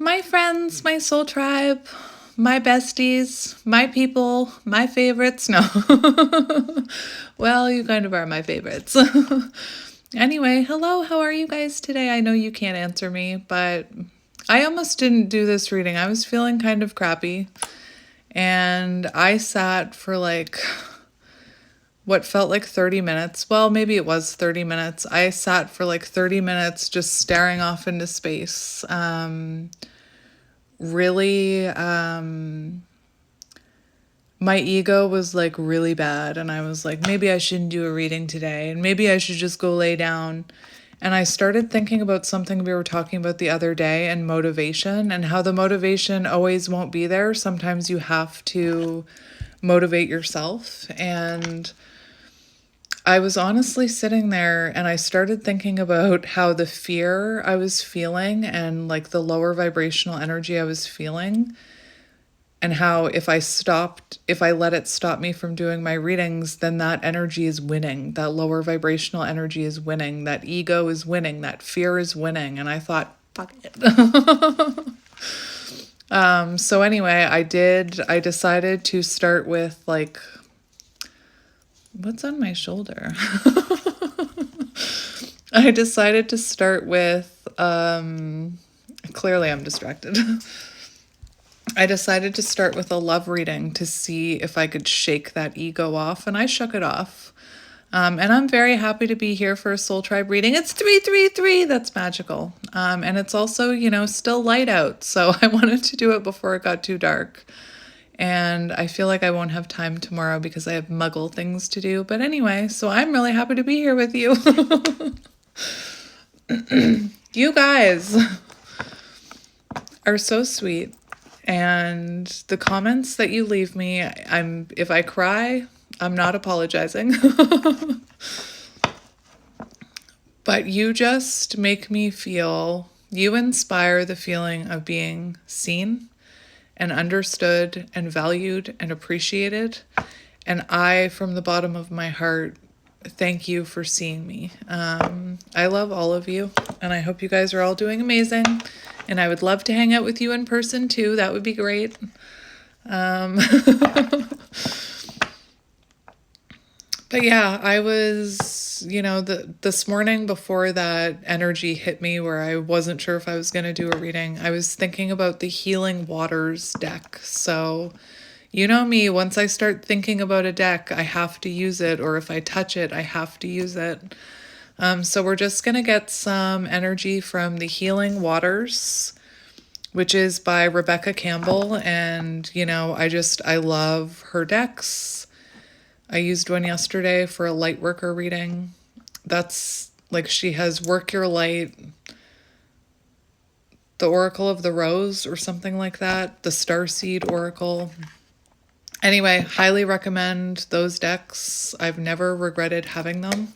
My friends, my soul tribe, my besties, my people, my favorites. No. Well, you kind of are my favorites. Anyway, hello, how are you guys today? I know you can't answer me, but I almost didn't do this reading. I was feeling kind of crappy, and I sat for like what felt like 30 minutes. Well, maybe it was 30 minutes. I sat for like 30 minutes just staring off into space. Really, my ego was like really bad, and I was like, maybe I shouldn't do a reading today, and maybe I should just go lay down. And I started thinking about something we were talking about the other day, and motivation, and how the motivation always won't be there. Sometimes you have to motivate yourself. And I was honestly sitting there and I started thinking about how the fear I was feeling and like the lower vibrational energy I was feeling, and how if I let it stop me from doing my readings, then that energy is winning. That lower vibrational energy is winning. That ego is winning. That fear is winning. And I thought, fuck it. So anyway, I decided to start with like, what's on my shoulder? I decided to start with, clearly I'm distracted. I decided to start with a love reading to see if I could shake that ego off, and I shook it off. And I'm very happy to be here for a Soul Tribe reading. It's 333. That's magical. And it's also, still light out. So I wanted to do it before it got too dark. And I feel like I won't have time tomorrow because I have muggle things to do. But anyway, so I'm really happy to be here with you. You guys are so sweet. And the comments that you leave me, if I cry, I'm not apologizing. But you just make me feel, you inspire the feeling of being seen and understood and valued and appreciated. And I, from the bottom of my heart, thank you for seeing me. I love all of you, and I hope you guys are all doing amazing. And I would love to hang out with you in person too. That would be great. But yeah, I was, this morning before that energy hit me where I wasn't sure if I was going to do a reading, I was thinking about the Healing Waters deck. So, you know me, once I start thinking about a deck, I have to use it, or if I touch it, I have to use it. So we're just going to get some energy from the Healing Waters, which is by Rebecca Campbell. And, I love her decks. I used one yesterday for a light worker reading. That's like, she has Work Your Light, the Oracle of the Rose or something like that, the Starseed Oracle. Anyway, highly recommend those decks. I've never regretted having them.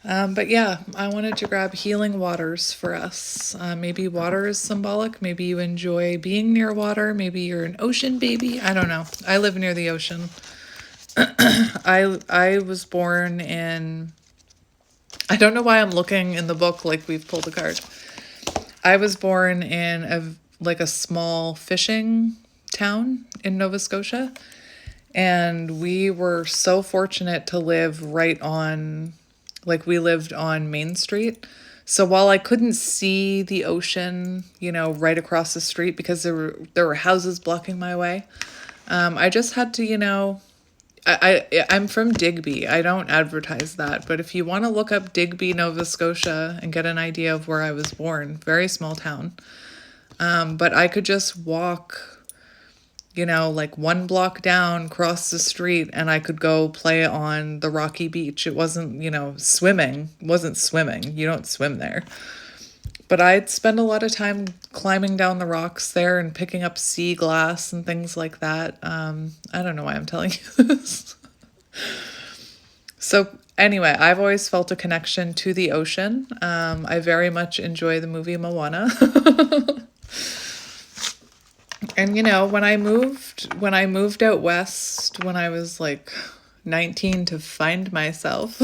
But yeah, I wanted to grab Healing Waters for us. Maybe water is symbolic. Maybe you enjoy being near water. Maybe you're an ocean baby. I don't know. I live near the ocean. I was born in, I don't know why I'm looking in the book like we've pulled a card. I was born in a small fishing town in Nova Scotia. And we were so fortunate to live we lived on Main Street. So while I couldn't see the ocean, right across the street because there were houses blocking my way, I just had to, I'm from Digby. I don't advertise that, but if you want to look up Digby, Nova Scotia and get an idea of where I was born, very small town. But I could just walk, like one block down, cross the street, and I could go play on the rocky beach. It wasn't, swimming. It wasn't swimming. You don't swim there. But I'd spend a lot of time climbing down the rocks there and picking up sea glass and things like that. I don't know why I'm telling you this. So anyway, I've always felt a connection to the ocean. I very much enjoy the movie Moana. And when I moved out west when I was like 19 to find myself,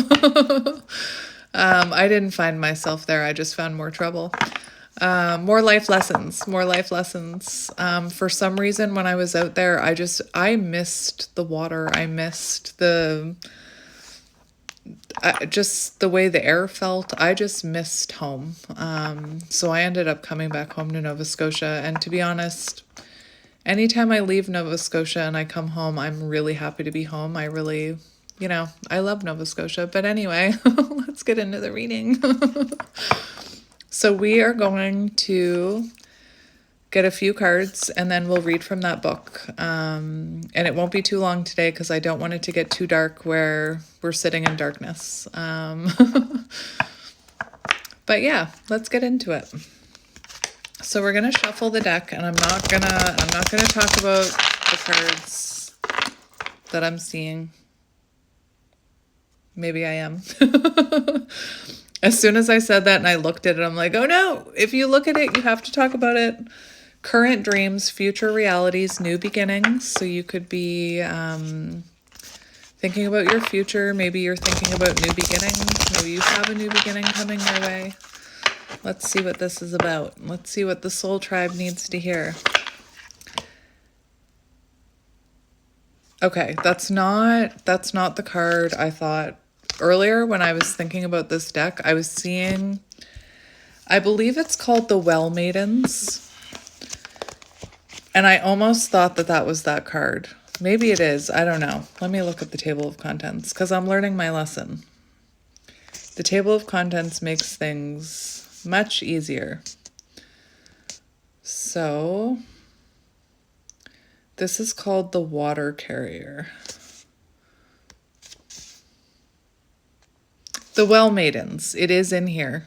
I didn't find myself there. I just found more trouble. More life lessons, more life lessons. For some reason, when I was out there, I missed the water. I missed just the way the air felt. I just missed home. So I ended up coming back home to Nova Scotia. And to be honest, anytime I leave Nova Scotia and I come home, I'm really happy to be home. I really, I love Nova Scotia. But anyway, let's get into the reading. So we are going to get a few cards and then we'll read from that book. And it won't be too long today because I don't want it to get too dark where we're sitting in darkness. But yeah, let's get into it. So we're gonna shuffle the deck, and I'm not gonna talk about the cards that I'm seeing. Maybe I am. As soon as I said that and I looked at it, I'm like, oh no, if you look at it, you have to talk about it. Current dreams, future realities, new beginnings. So you could be thinking about your future. Maybe you're thinking about new beginnings. Maybe you have a new beginning coming your way. Let's see what this is about. Let's see what the soul tribe needs to hear. Okay, that's not the card I thought. Earlier, when I was thinking about this deck, I was seeing, I believe it's called the Well Maidens. And I almost thought that was that card. Maybe it is. I don't know. Let me look at the table of contents because I'm learning my lesson. The table of contents makes things much easier. So, this is called the Water Carrier. The Well Maidens. It is in here.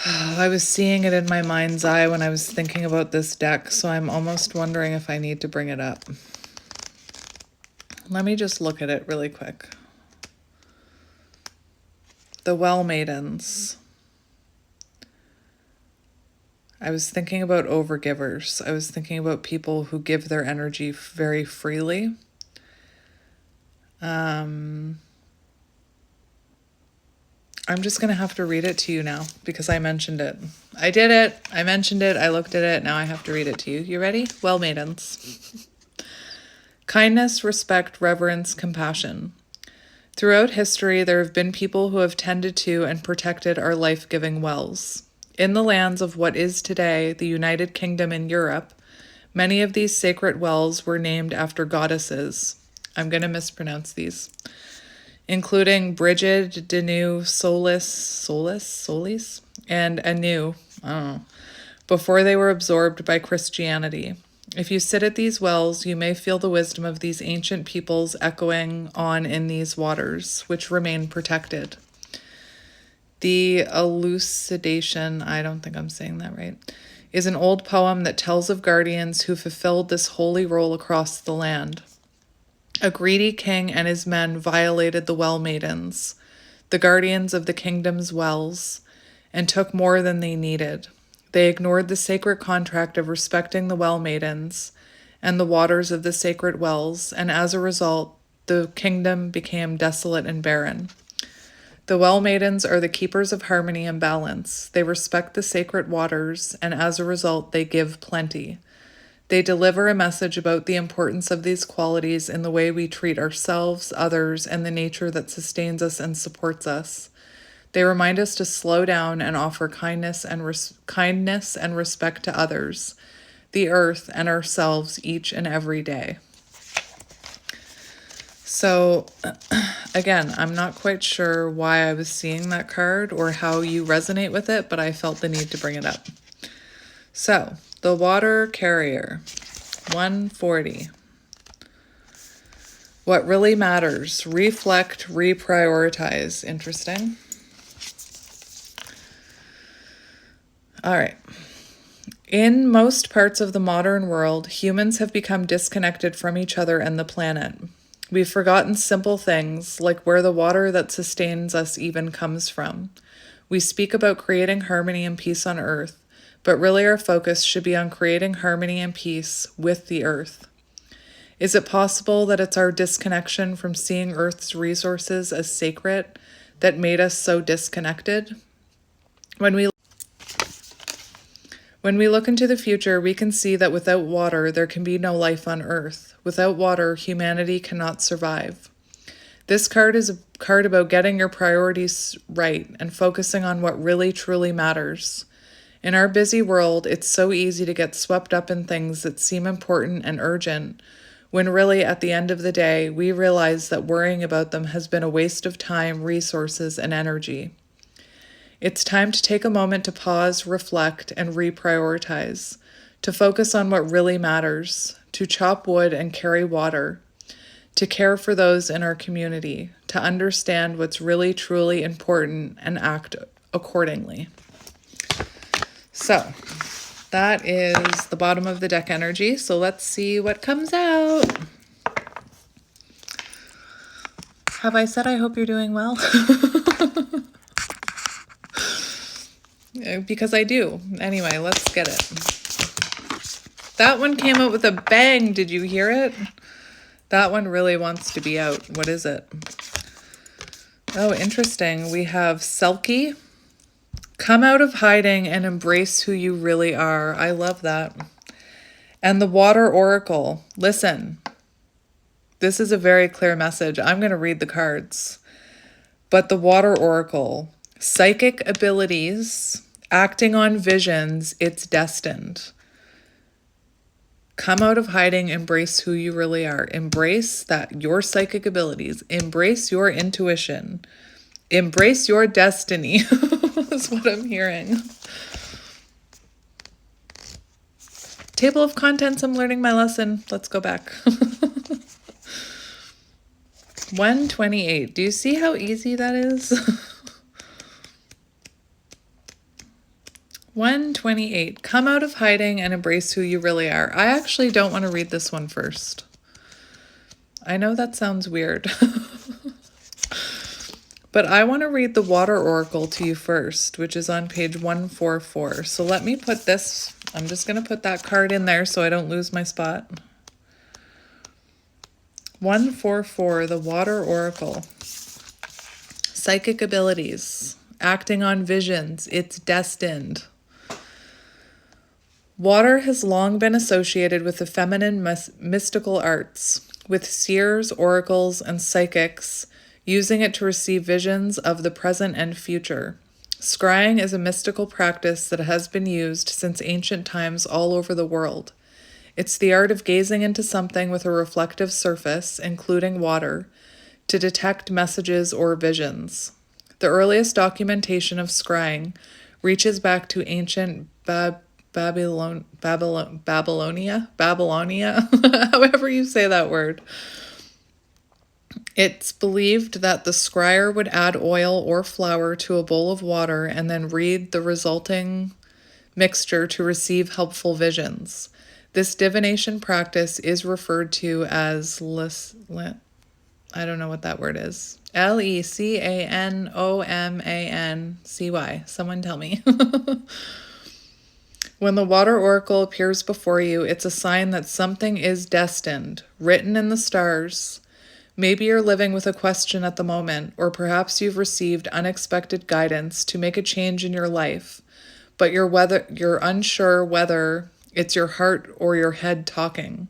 I was seeing it in my mind's eye when I was thinking about this deck, so I'm almost wondering if I need to bring it up. Let me just look at it really quick. The Well Maidens. I was thinking about overgivers. I was thinking about people who give their energy very freely. I'm just going to have to read it to you now because I mentioned it. I did it. I mentioned it. I looked at it. Now I have to read it to you. You ready? Well, maidens. Kindness, respect, reverence, compassion. Throughout history, there have been people who have tended to and protected our life-giving wells. In the lands of what is today the United Kingdom and Europe, many of these sacred wells were named after goddesses. I'm going to mispronounce these. Including Brigid, Danu, Solis, and Anu, before they were absorbed by Christianity. If you sit at these wells, you may feel the wisdom of these ancient peoples echoing on in these waters, which remain protected. The Elucidation, I don't think I'm saying that right, is an old poem that tells of guardians who fulfilled this holy role across the land. A greedy king and his men violated the Well Maidens, the guardians of the kingdom's wells, and took more than they needed. They ignored the sacred contract of respecting the Well Maidens and the waters of the sacred wells, and as a result, the kingdom became desolate and barren. The Well Maidens are the keepers of harmony and balance. They respect the sacred waters, and as a result, they give plenty. They deliver a message about the importance of these qualities in the way we treat ourselves, others, and the nature that sustains us and supports us. They remind us to slow down and offer kindness and respect to others, the earth, and ourselves each and every day. So, again, I'm not quite sure why I was seeing that card or how you resonate with it, but I felt the need to bring it up. So, the Water Carrier, 140. What really matters? Reflect, reprioritize. Interesting. All right. In most parts of the modern world, humans have become disconnected from each other and the planet. We've forgotten simple things, like where the water that sustains us even comes from. We speak about creating harmony and peace on Earth, but really our focus should be on creating harmony and peace with the Earth. Is it possible that it's our disconnection from seeing Earth's resources as sacred that made us so disconnected. When we look into the future, we can see that without water, there can be no life on Earth. Without water, humanity cannot survive. This card is a card about getting your priorities right and focusing on what really truly matters. In our busy world, it's so easy to get swept up in things that seem important and urgent, when really at the end of the day, we realize that worrying about them has been a waste of time, resources, and energy. It's time to take a moment to pause, reflect, and reprioritize, to focus on what really matters, to chop wood and carry water, to care for those in our community, to understand what's really truly important and act accordingly. So, that is the bottom of the deck energy. So let's see what comes out. Have I said I hope you're doing well? Because I do. Anyway, let's get it. That one came out with a bang. Did you hear it? That one really wants to be out. What is it? Oh, interesting. We have Selkie. Come out of hiding and embrace who you really are. I love that. And the Water Oracle. Listen, this is a very clear message. I'm going to read the cards. But the Water Oracle, psychic abilities, acting on visions, it's destined. Come out of hiding, embrace who you really are. Embrace that your psychic abilities. Embrace your intuition. Embrace your destiny. Is what I'm hearing. Table of contents, I'm learning my lesson. Let's go back. 128. Do you see how easy that is? 128. Come out of hiding and embrace who you really are. I actually don't want to read this one first. I know that sounds weird. But I want to read the Water Oracle to you first, which is on page 144. So let me put this, I'm just going to put that card in there so I don't lose my spot. 144, the Water Oracle. Psychic abilities, acting on visions, it's destined. Water has long been associated with the feminine mystical arts, with seers, oracles, and psychics, using it to receive visions of the present and future. Scrying is a mystical practice that has been used since ancient times all over the world. It's the art of gazing into something with a reflective surface, including water, to detect messages or visions. The earliest documentation of scrying reaches back to ancient Babylonia, however you say that word. It's believed that the scryer would add oil or flour to a bowl of water and then read the resulting mixture to receive helpful visions. This divination practice is referred to as I don't know what that word is. Lecanomancy. Someone tell me. When the Water Oracle appears before you, it's a sign that something is destined, written in the stars. Maybe you're living with a question at the moment, or perhaps you've received unexpected guidance to make a change in your life, but you're unsure whether it's your heart or your head talking.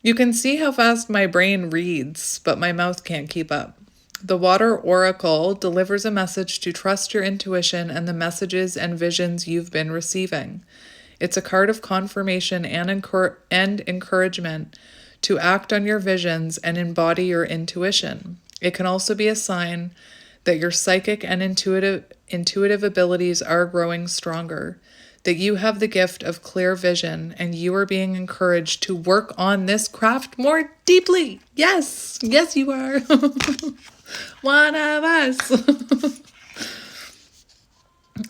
You can see how fast my brain reads, but my mouth can't keep up. The Water Oracle delivers a message to trust your intuition and the messages and visions you've been receiving. It's a card of confirmation and encouragement to act on your visions and embody your intuition. It can also be a sign that your psychic and intuitive abilities are growing stronger, that you have the gift of clear vision, and you are being encouraged to work on this craft more deeply. Yes, yes you are. One of us.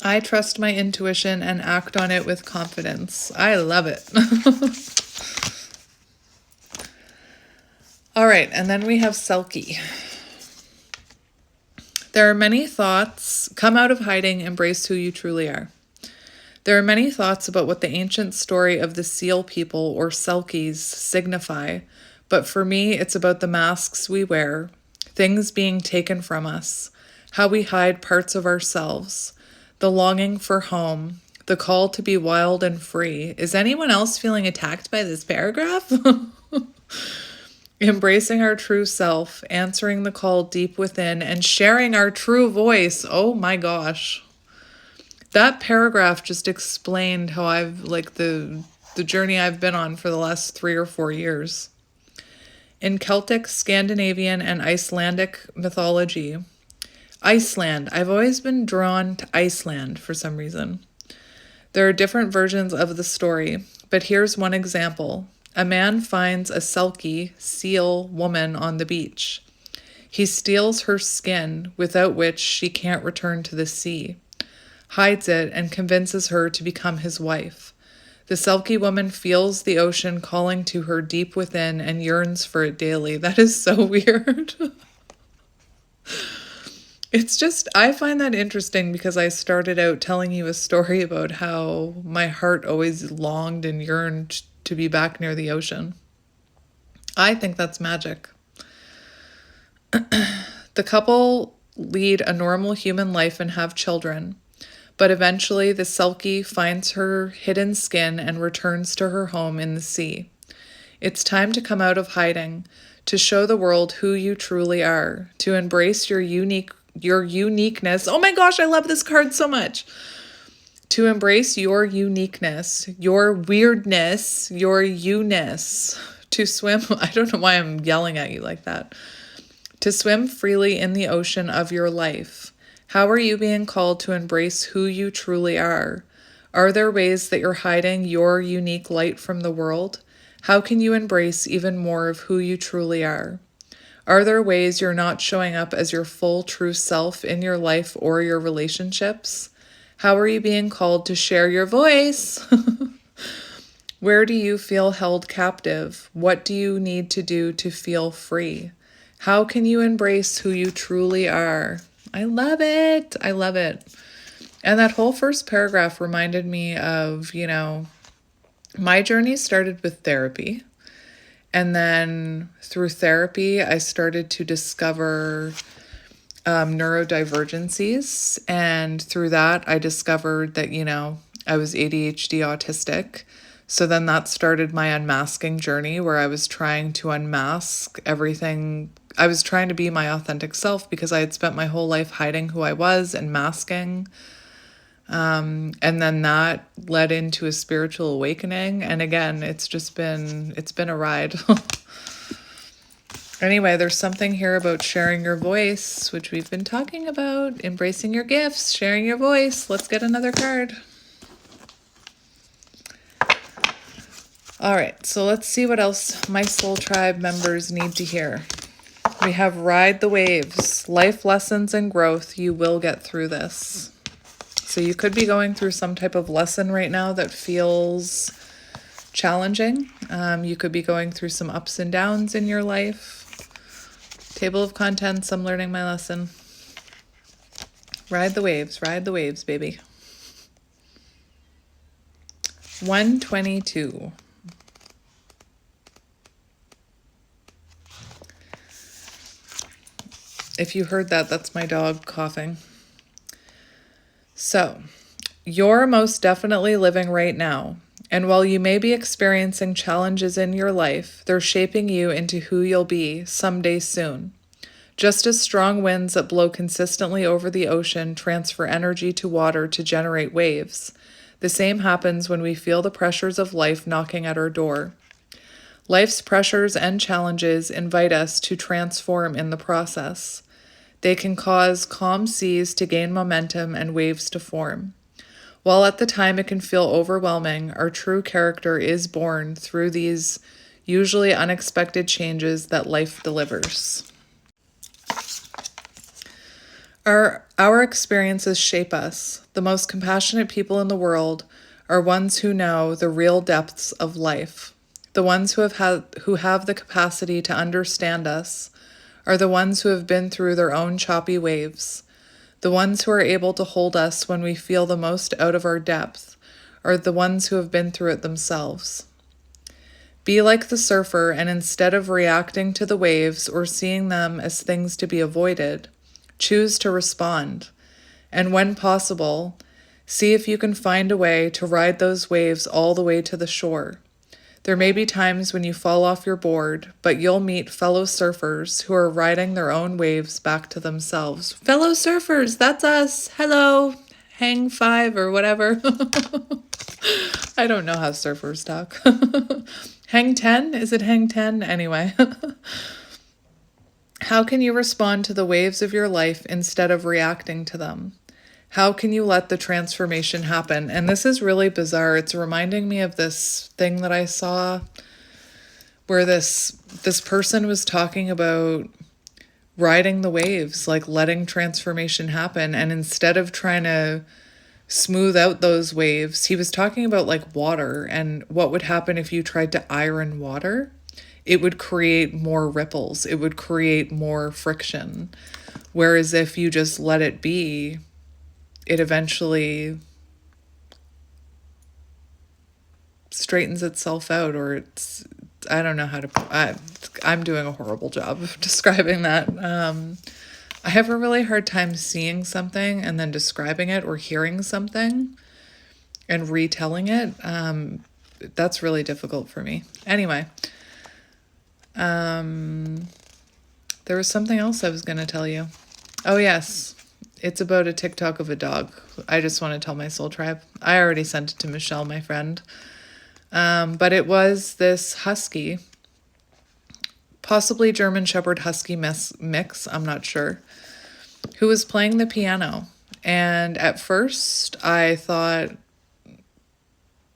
I trust my intuition and act on it with confidence. I love it. All right, and then we have Selkie. There are many thoughts. Come out of hiding, embrace who you truly are. There are many thoughts about what the ancient story of the seal people or Selkies signify, But for me, it's about the masks we wear, things being taken from us, how we hide parts of ourselves, the longing for home, the call to be wild and free. Is anyone else feeling attacked by this paragraph? Embracing our true self, answering the call deep within, and sharing our true voice. Oh my gosh. That paragraph just explained how I've, like, the journey I've been on for the last 3 or 4 years. In Celtic, Scandinavian, and Icelandic mythology, Iceland. I've always been drawn to Iceland for some reason. There are different versions of the story, but here's one example. A man finds a selkie, seal woman on the beach. He steals her skin, without which she can't return to the sea, hides it, and convinces her to become his wife. The selkie woman feels the ocean calling to her deep within and yearns for it daily. That is so weird. It's just, I find that interesting because I started out telling you a story about how my heart always longed and yearned to be back near the ocean. I think that's magic. The couple lead a normal human life and have children, but eventually the selkie finds her hidden skin and returns to her home in the sea. It's time to come out of hiding, to show the world who you truly are, to embrace your uniqueness. Oh my gosh, I love this card so much. To embrace your uniqueness, your weirdness, your you-ness. To swim, I don't know why I'm yelling at you like that. To swim freely in the ocean of your life. How are you being called to embrace who you truly are? Are there ways that you're hiding your unique light from the world? How can you embrace even more of who you truly are? Are there ways you're not showing up as your full true self in your life or your relationships? How are you being called to share your voice? Where do you feel held captive? What do you need to do to feel free? How can you embrace who you truly are? I love it. I love it. And that whole first paragraph reminded me of, my journey started with therapy. And then through therapy, I started to discover neurodivergencies. And through that, I discovered that, I was ADHD autistic. So then that started my unmasking journey where I was trying to unmask everything. I was trying to be my authentic self because I had spent my whole life hiding who I was and masking. And then that led into a spiritual awakening. And again, it's been a ride. Anyway, there's something here about sharing your voice, which we've been talking about, embracing your gifts, sharing your voice. Let's get another card. All right, so let's see what else my soul tribe members need to hear. We have ride the waves, life lessons and growth. You will get through this. So you could be going through some type of lesson right now that feels challenging. You could be going through some ups and downs in your life. Table of contents, I'm learning my lesson. Ride the waves, baby. 122. If you heard that, that's my dog coughing. So, you're most definitely living right now. And while you may be experiencing challenges in your life, they're shaping you into who you'll be someday soon. Just as strong winds that blow consistently over the ocean transfer energy to water to generate waves, the same happens when we feel the pressures of life knocking at our door. Life's pressures and challenges invite us to transform in the process. They can cause calm seas to gain momentum and waves to form. While at the time it can feel overwhelming, our true character is born through these usually unexpected changes that life delivers. Our experiences shape us. The most compassionate people in the world are ones who know the real depths of life. The ones who have the capacity to understand us are the ones who have been through their own choppy waves. The ones who are able to hold us when we feel the most out of our depth are the ones who have been through it themselves. Be like the surfer, and instead of reacting to the waves or seeing them as things to be avoided, choose to respond. And when possible, see if you can find a way to ride those waves all the way to the shore. There may be times when you fall off your board, but you'll meet fellow surfers who are riding their own waves back to themselves. Fellow surfers, that's us. Hello. Hang five or whatever. I don't know how surfers talk. Hang 10? Is it hang 10? Anyway. How can you respond to the waves of your life instead of reacting to them? How can you let the transformation happen? And this is really bizarre. It's reminding me of this thing that I saw where this person was talking about riding the waves, like letting transformation happen. And instead of trying to smooth out those waves, he was talking about like water and what would happen if you tried to iron water. It would create more ripples. It would create more friction. Whereas if you just let it be, it eventually straightens itself out, or it's, I don't know how to, I'm doing a horrible job of describing that. I have a really hard time seeing something and then describing it, or hearing something and retelling it. That's really difficult for me. Anyway, there was something else I was going to tell you. Oh, yes. It's about a TikTok of a dog. I just want to tell my soul tribe. I already sent it to Michelle, my friend. But it was this husky, possibly German Shepherd Husky mix, I'm not sure, who was playing the piano. And at first I thought,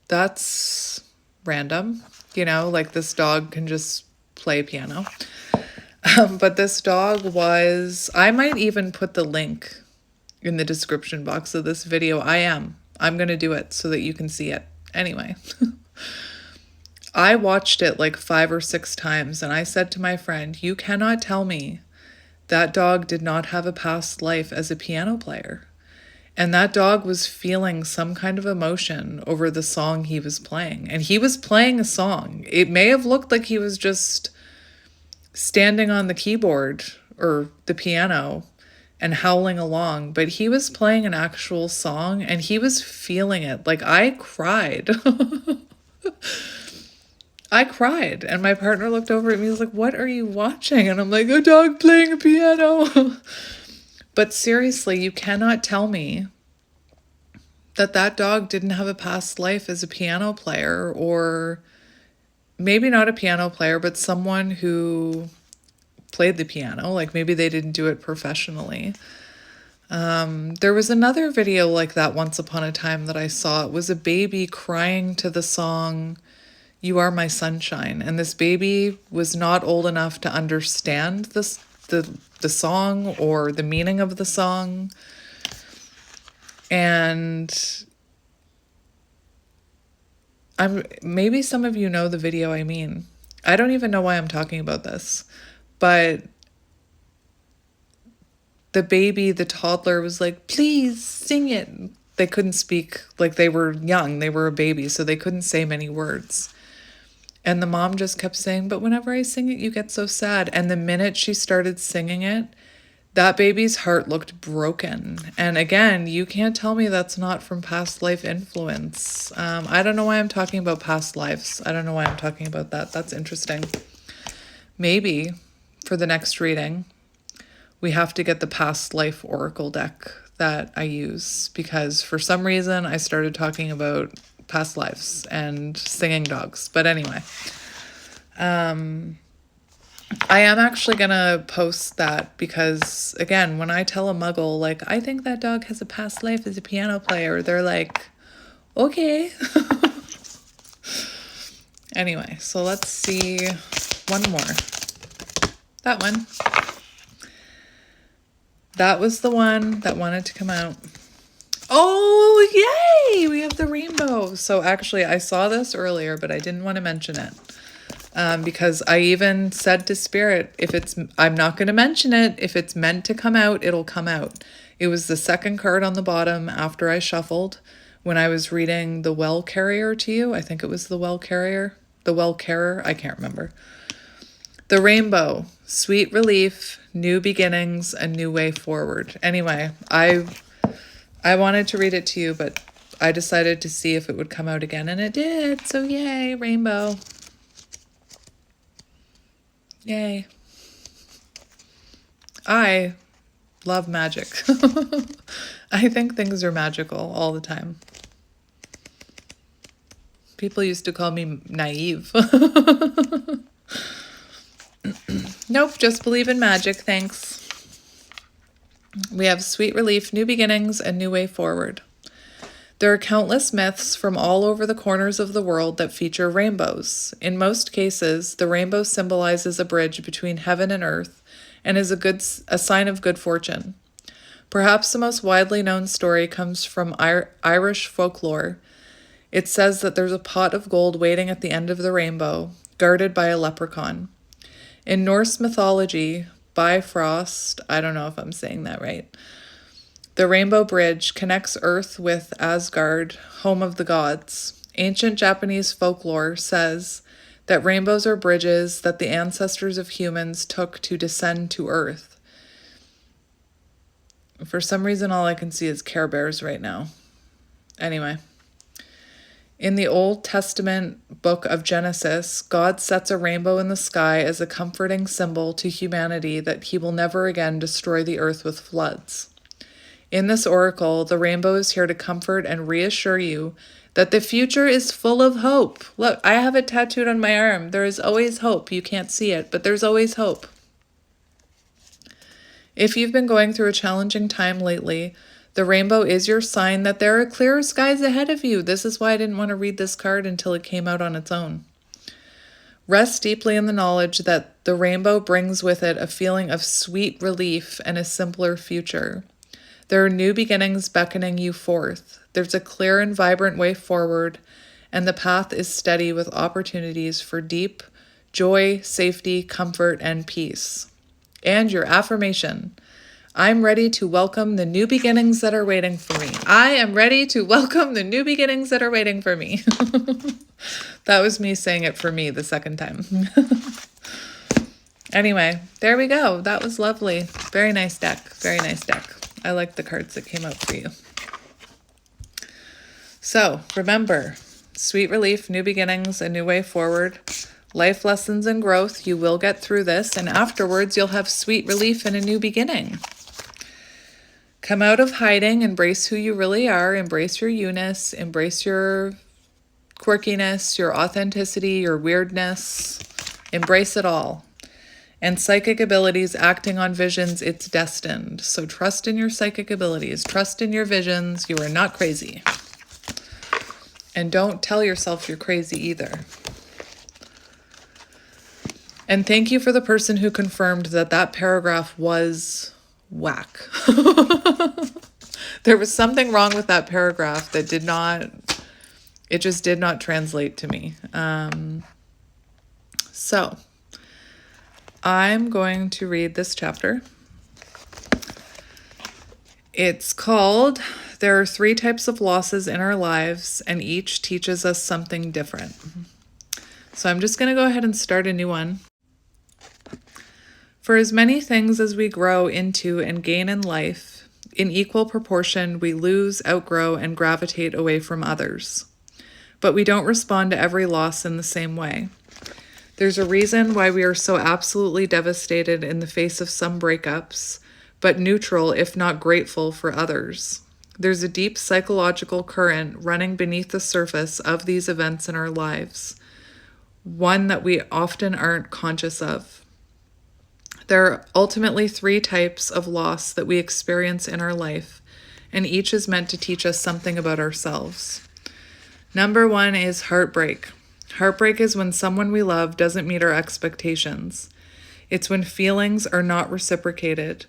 that's random, you know, like this dog can just play piano. But this dog was, I might even put the link in the description box of this video. I'm going to do it so that you can see it. Anyway, I watched it like 5 or 6 times, and I said to my friend, you cannot tell me that dog did not have a past life as a piano player. And that dog was feeling some kind of emotion over the song he was playing. And he was playing a song. It may have looked like he was just standing on the keyboard or the piano and howling along, but he was playing an actual song and he was feeling it. Like, I cried. I cried, and my partner looked over at me and was like, what are you watching? And I'm like, a dog playing a piano. But seriously, you cannot tell me that dog didn't have a past life as a piano player, or maybe not a piano player, but someone who played the piano. Like, maybe they didn't do it professionally. There was another video like that once upon a time that I saw. It was a baby crying to the song You Are My Sunshine, and this baby was not old enough to understand the song or the meaning of the song. And maybe some of you know the video I mean. I don't even know why I'm talking about this, but the baby, the toddler, was like, please sing it. They couldn't speak, like, they were young, they were a baby, so they couldn't say many words. And the mom just kept saying, but whenever I sing it, you get so sad. And the minute she started singing it, that baby's heart looked broken. And again, you can't tell me that's not from past life influence. I don't know why I'm talking about past lives. I don't know why I'm talking about that. That's interesting. Maybe for the next reading, we have to get the past life oracle deck that I use, because for some reason I started talking about past lives and singing dogs. But anyway, I am actually gonna post that, because again, when I tell a muggle, like, I think that dog has a past life as a piano player, they're like, okay. Anyway, so let's see one more. That one. That was the one that wanted to come out. Oh, yay! We have the rainbow. So actually, I saw this earlier, but I didn't want to mention it. Because I even said to Spirit, I'm not going to mention it. If it's meant to come out, it'll come out. It was the second card on the bottom after I shuffled when I was reading the Well Carrier to you. I think it was the Well Carrier. The well-carer? I can't remember. The rainbow, sweet relief, new beginnings, a new way forward. Anyway, I wanted to read it to you, but I decided to see if it would come out again, and it did. So yay, rainbow. Yay. I love magic. I think things are magical all the time. People used to call me naive. Nope, just believe in magic, thanks. We have sweet relief, new beginnings, and new way forward. There are countless myths from all over the corners of the world that feature rainbows. In most cases, the rainbow symbolizes a bridge between heaven and earth and is a sign of good fortune. Perhaps the most widely known story comes from Irish folklore. It says that there's a pot of gold waiting at the end of the rainbow, guarded by a leprechaun. In Norse mythology, Bifrost, I don't know if I'm saying that right, the Rainbow Bridge connects Earth with Asgard, home of the gods. Ancient Japanese folklore says that rainbows are bridges that the ancestors of humans took to descend to Earth. For some reason, all I can see is Care Bears right now. Anyway. In the Old Testament book of Genesis, God sets a rainbow in the sky as a comforting symbol to humanity that he will never again destroy the earth with floods. In this oracle, the rainbow is here to comfort and reassure you that the future is full of hope. Look, I have it tattooed on my arm. There is always hope. You can't see it, but there's always hope. If you've been going through a challenging time lately, the rainbow is your sign that there are clear skies ahead of you. This is why I didn't want to read this card until it came out on its own. Rest deeply in the knowledge that the rainbow brings with it a feeling of sweet relief and a simpler future. There are new beginnings beckoning you forth. There's a clear and vibrant way forward, and the path is steady with opportunities for deep joy, safety, comfort, and peace. And your affirmation: I'm ready to welcome the new beginnings that are waiting for me. I am ready to welcome the new beginnings that are waiting for me. That was me saying it for me the second time. Anyway, there we go. That was lovely. Very nice deck. Very nice deck. I like the cards that came out for you. So remember, sweet relief, new beginnings, a new way forward, life lessons and growth. You will get through this, and afterwards you'll have sweet relief and a new beginning. Come out of hiding, embrace who you really are, embrace your you-ness, embrace your quirkiness, your authenticity, your weirdness, embrace it all. And psychic abilities, acting on visions, it's destined. So trust in your psychic abilities, trust in your visions. You are not crazy. And don't tell yourself you're crazy either. And thank you for the person who confirmed that that paragraph was whack. There was something wrong with that paragraph that just did not translate to me. So I'm going to read this chapter. It's called There Are Three Types of Losses in Our Lives, and each teaches us something different. So I'm just going to go ahead and start a new one. For as many things as we grow into and gain in life, in equal proportion we lose, outgrow, and gravitate away from others. But we don't respond to every loss in the same way. There's a reason why we are so absolutely devastated in the face of some breakups, but neutral, if not grateful, for others. There's a deep psychological current running beneath the surface of these events in our lives, one that we often aren't conscious of. There are ultimately three types of loss that we experience in our life, and each is meant to teach us something about ourselves. Number one is heartbreak. Heartbreak is when someone we love doesn't meet our expectations. It's when feelings are not reciprocated,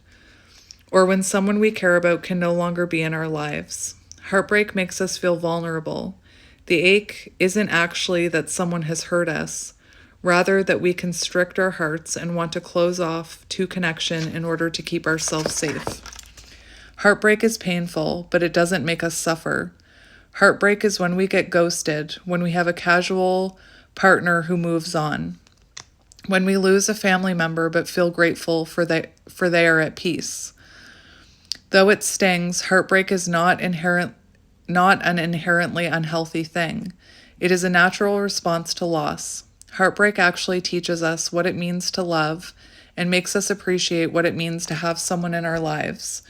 or when someone we care about can no longer be in our lives. Heartbreak makes us feel vulnerable. The ache isn't actually that someone has hurt us, rather that we constrict our hearts and want to close off to connection in order to keep ourselves safe. Heartbreak is painful, but it doesn't make us suffer. Heartbreak is when we get ghosted, when we have a casual partner who moves on. When we lose a family member but feel grateful for they are at peace. Though it stings, heartbreak is not an inherently unhealthy thing. It is a natural response to loss. Heartbreak actually teaches us what it means to love and makes us appreciate what it means to have someone in our lives,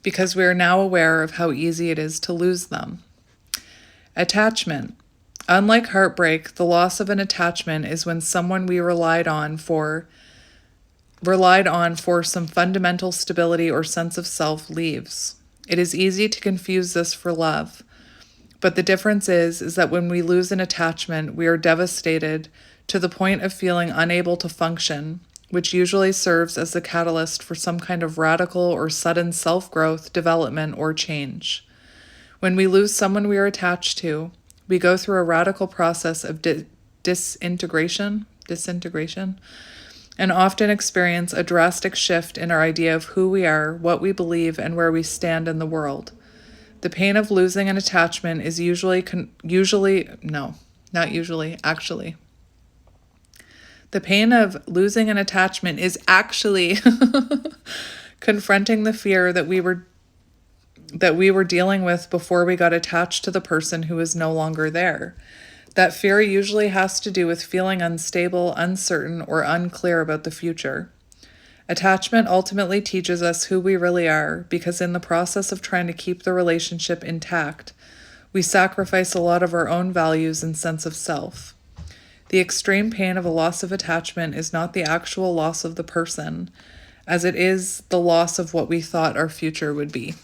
because we are now aware of how easy it is to lose them. Attachment. Unlike heartbreak, the loss of an attachment is when someone we relied on for some fundamental stability or sense of self leaves. It is easy to confuse this for love. But the difference is that when we lose an attachment, we are devastated to the point of feeling unable to function, which usually serves as the catalyst for some kind of radical or sudden self-growth, development, or change. When we lose someone we are attached to, we go through a radical process of disintegration, and often experience a drastic shift in our idea of who we are, what we believe, and where we stand in the world. The pain of losing an attachment is The pain of losing an attachment is actually confronting the fear that we were dealing with before we got attached to the person who is no longer there. That fear usually has to do with feeling unstable, uncertain, or unclear about the future. Attachment ultimately teaches us who we really are, because in the process of trying to keep the relationship intact, we sacrifice a lot of our own values and sense of self. The extreme pain of a loss of attachment is not the actual loss of the person, as it is the loss of what we thought our future would be.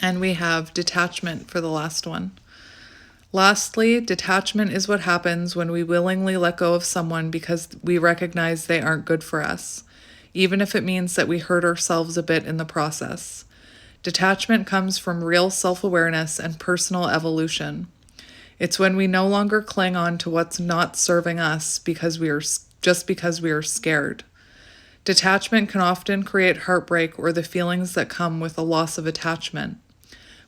And we have detachment for the last one. Lastly, detachment is what happens when we willingly let go of someone because we recognize they aren't good for us, even if it means that we hurt ourselves a bit in the process. Detachment comes from real self-awareness and personal evolution. It's when we no longer cling on to what's not serving us because we are scared. Detachment can often create heartbreak or the feelings that come with a loss of attachment.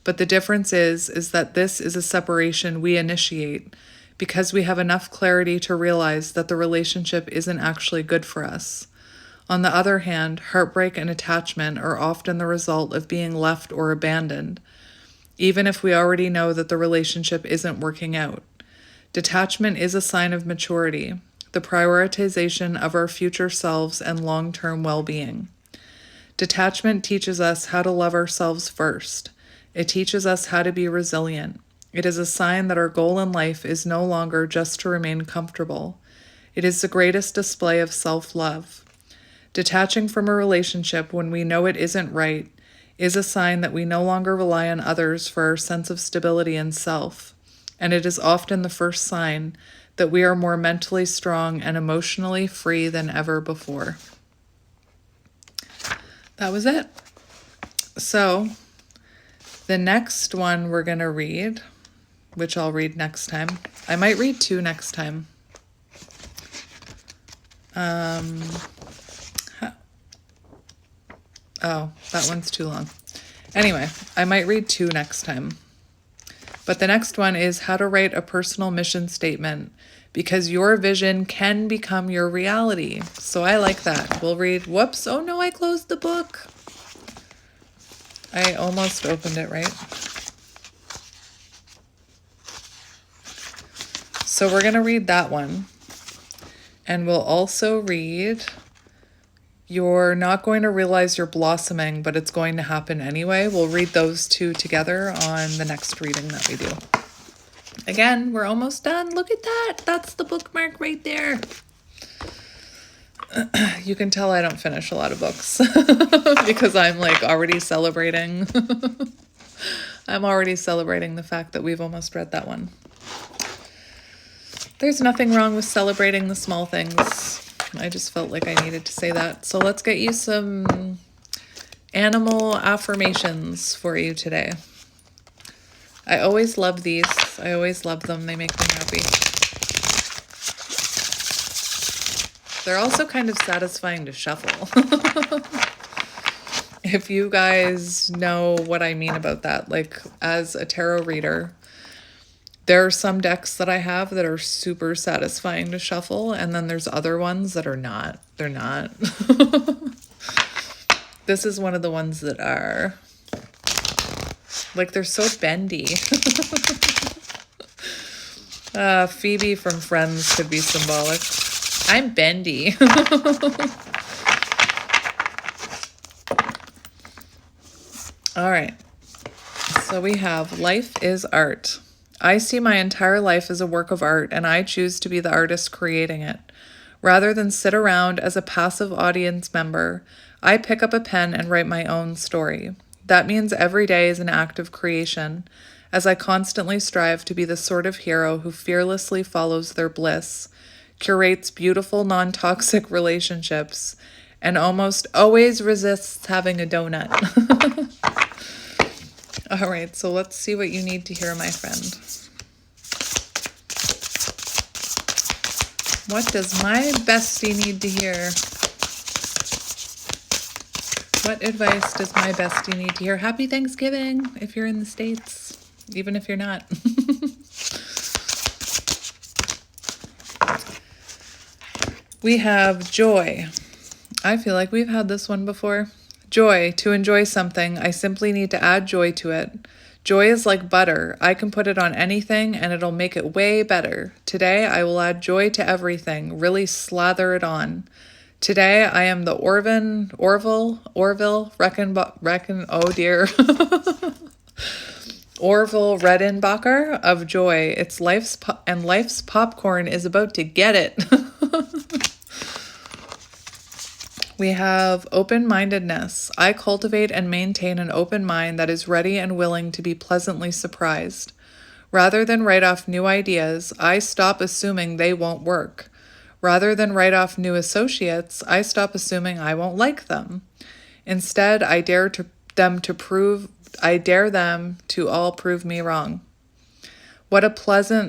But the difference is that this is a separation we initiate because we have enough clarity to realize that the relationship isn't actually good for us. On the other hand, heartbreak and attachment are often the result of being left or abandoned, even if we already know that the relationship isn't working out. Detachment is a sign of maturity, the prioritization of our future selves and long-term well-being. Detachment teaches us how to love ourselves first. It teaches us how to be resilient. It is a sign that our goal in life is no longer just to remain comfortable. It is the greatest display of self-love. Detaching from a relationship when we know it isn't right is a sign that we no longer rely on others for our sense of stability and self, and it is often the first sign that we are more mentally strong and emotionally free than ever before. That was it. So, the next one we're going to read, which I'll read next time. I might read 2 next time. Oh, that one's too long. Anyway, I might read 2 next time. But the next one is how to write a personal mission statement, because your vision can become your reality. So I like that. We'll read, whoops, oh no, I closed the book. I almost opened it, right? So we're going to read that one. And we'll also read, you're not going to realize you're blossoming, but it's going to happen anyway. We'll read those 2 together on the next reading that we do. Again, we're almost done. Look at that. That's the bookmark right there. You can tell I don't finish a lot of books because I'm like already celebrating. I'm already celebrating the fact that we've almost read that one. There's nothing wrong with celebrating the small things. I just felt like I needed to say that. So let's get you some animal affirmations for you today. I always love these. I always love them. They make me happy. They're also kind of satisfying to shuffle. If you guys know what I mean about that, like as a tarot reader, There are some decks that I have that are super satisfying to shuffle, and then there's other ones that are not. They're not. This is one of the ones that are. Like, they're so bendy. Phoebe from Friends could be symbolic. I'm bendy. All right. So we have life is art. I see my entire life as a work of art, and I choose to be the artist creating it. Rather than sit around as a passive audience member, I pick up a pen and write my own story. That means every day is an act of creation, as I constantly strive to be the sort of hero who fearlessly follows their bliss, curates beautiful, non-toxic relationships, and almost always resists having a donut. All right, so let's see what you need to hear, my friend. What does my bestie need to hear? What advice does my bestie need to hear? Happy Thanksgiving if you're in the States, even if you're not. We have joy. I feel like we've had this one before. Joy. To enjoy something, I simply need to add joy to it. Joy is like butter. I can put it on anything and it'll make it way better. Today, I will add joy to everything. Really slather it on. Today, I am the Orville, oh dear. Orville Redenbacher of joy. It's life's popcorn is about to get it. We have open-mindedness. I cultivate and maintain an open mind that is ready and willing to be pleasantly surprised. Rather than write off new ideas, I stop assuming they won't work. Rather than write off new associates, I stop assuming I won't like them. Instead, I dare them to all prove me wrong. What a pleasure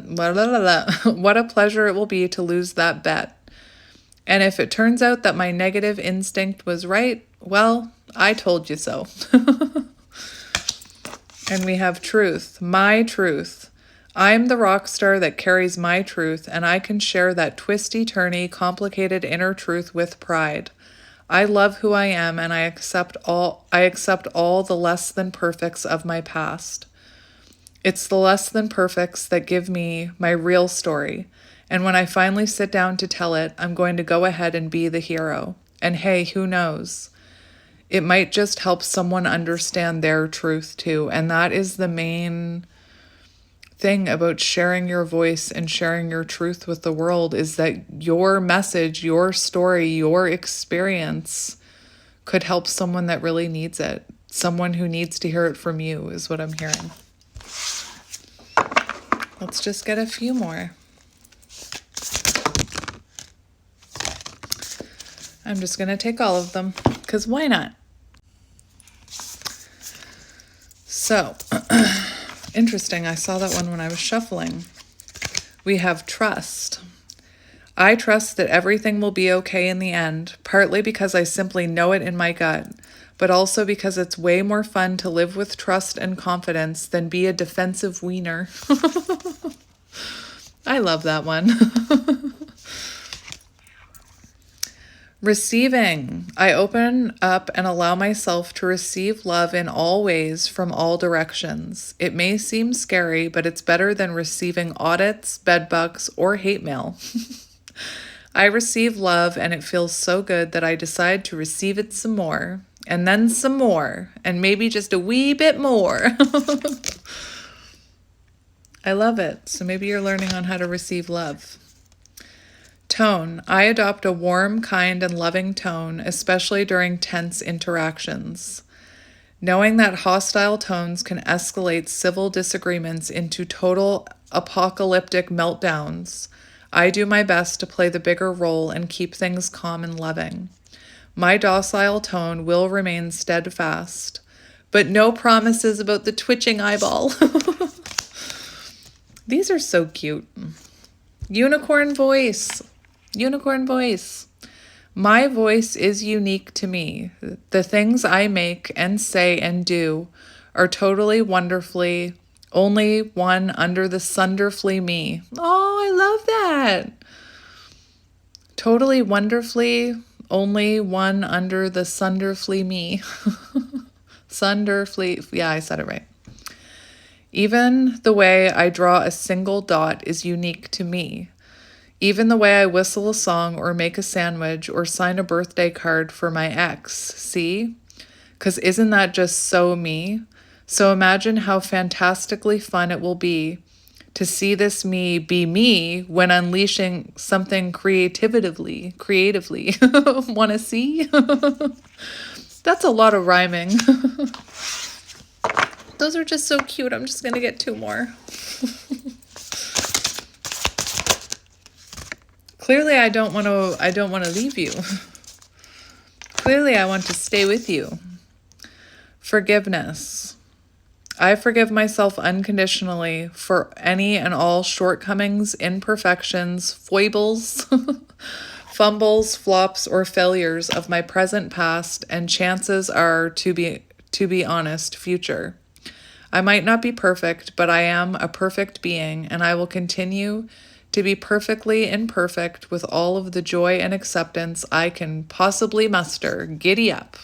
it will be to lose that bet. And if it turns out that my negative instinct was right, well, I told you so. And we have truth, my truth. I'm the rock star that carries my truth, and I can share that twisty-turny, complicated inner truth with pride. I love who I am, and I accept all the less than perfects of my past. It's the less than perfects that give me my real story. And when I finally sit down to tell it, I'm going to go ahead and be the hero. And hey, who knows? It might just help someone understand their truth too. And that is the main thing about sharing your voice and sharing your truth with the world, is that your message, your story, your experience could help someone that really needs it. Someone who needs to hear it from you is what I'm hearing. Let's just get a few more. I'm just going to take all of them, because why not? So, interesting. I saw that one when I was shuffling. We have trust. I trust that everything will be okay in the end, partly because I simply know it in my gut, but also because it's way more fun to live with trust and confidence than be a defensive wiener. I love that one. Receiving. I open up and allow myself to receive love in all ways from all directions. It may seem scary, but it's better than receiving audits, bedbugs, or hate mail. I receive love and it feels so good that I decide to receive it some more, and then some more, and maybe just a wee bit more. I love it. So maybe you're learning on how to receive love. Tone. I adopt a warm, kind, and loving tone, especially during tense interactions. Knowing that hostile tones can escalate civil disagreements into total apocalyptic meltdowns, I do my best to play the bigger role and keep things calm and loving. My docile tone will remain steadfast, but no promises about the twitching eyeball. These are so cute. Unicorn voice. Unicorn voice. My voice is unique to me. The things I make and say and do are totally wonderfully Only one under the sunderfully me. Oh, I love that. Totally wonderfully, only one under the sunderfully me. Sunderfully, yeah, I said it right. Even the way I draw a single dot is unique to me. Even the way I whistle a song or make a sandwich or sign a birthday card for my ex. See? Because isn't that just so me? So imagine how fantastically fun it will be to see this me be me when unleashing something creatively. Want to see? That's a lot of rhyming. Those are just so cute. I'm just going to get 2 more. Clearly I don't want to leave you. Clearly I want to stay with you. Forgiveness. I forgive myself unconditionally for any and all shortcomings, imperfections, foibles, fumbles, flops, or failures of my present past, and chances are, to be honest, future. I might not be perfect, but I am a perfect being, and I will continue to be perfectly imperfect with all of the joy and acceptance I can possibly muster. Giddy up.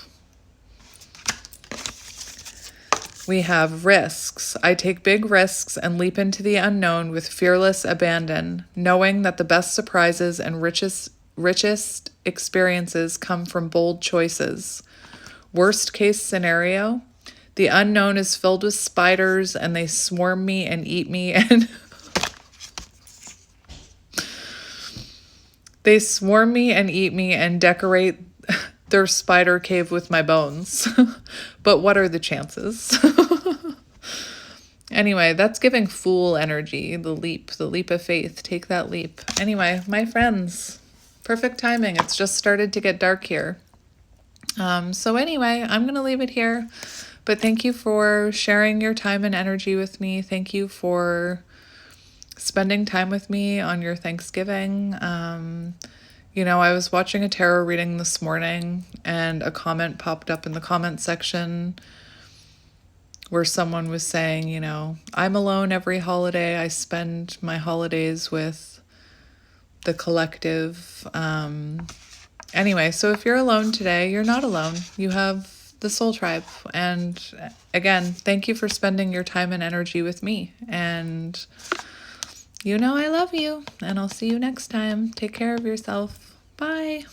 We have risks. I take big risks and leap into the unknown with fearless abandon, knowing that the best surprises and richest experiences come from bold choices. Worst case scenario, the unknown is filled with spiders and they swarm me and eat me and they swarm me and eat me and decorate their spider cave with my bones. But what are the chances? Anyway, that's giving fool energy, the leap of faith. Take that leap. Anyway, my friends, perfect timing. It's just started to get dark here. So anyway, I'm going to leave it here. But thank you for sharing your time and energy with me. Thank you for spending time with me on your Thanksgiving. I was watching a tarot reading this morning and a comment popped up in the comment section where someone was saying, I'm alone every holiday. I spend my holidays with the collective. Anyway, so if you're alone today, you're not alone. You have the soul tribe. And again, thank you for spending your time and energy with me. And I love you. And I'll see you next time. Take care of yourself. Bye.